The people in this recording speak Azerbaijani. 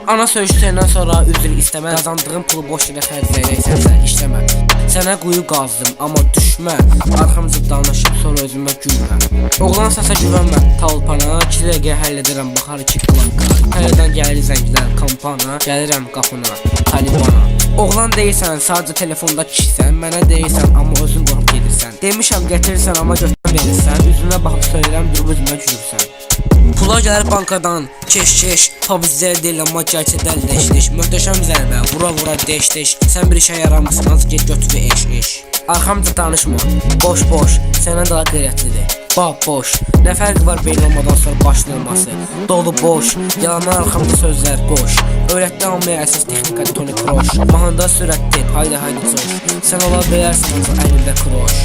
Ana söyüşlerindən sonra üzr istəmə. Qazandığım pulu boş yerə xərcləyəcəksənsə işləmə. Sənə quyu qazdım, amma düşmə. Arxamızı danışıb sonra özümə gülmə. Oğlan səsə güvənmə, talpana. 2 dəqiqə həll edirəm, baxar 2 klanka. Tələdən gəlir zənglər, kampana. Gəlirəm qapına, Talibana. Oğlan deyirsən, sadəcə telefonda kişisən. Mənə deyirsən, amma özün qorxub gedirsən. Demişəm gətirirsən, amma götürən verirsən. Üzünə baxıb söylərəm, durub özümə gülürsən. Pula gələr bankadan, keş, pavizlər deyil, amma gerçəkdə əlləşdiş. Möhtəşəm zərbə, vura deş. Sən bir işə yaramısın, az get götürü eş. Arxamca danışma, boş, sənə daha qeyrətlidir. Boş, nə fərqi var belli olmadan sonra başlanması. Dolu boş, yalanlar arxamda sözlər qoş. Öyrətdi almaya əsas texnika Tony Kroş. Mahanda sürətdir, haydi coş. Sən ola bilərsən ancaq əlində kroş.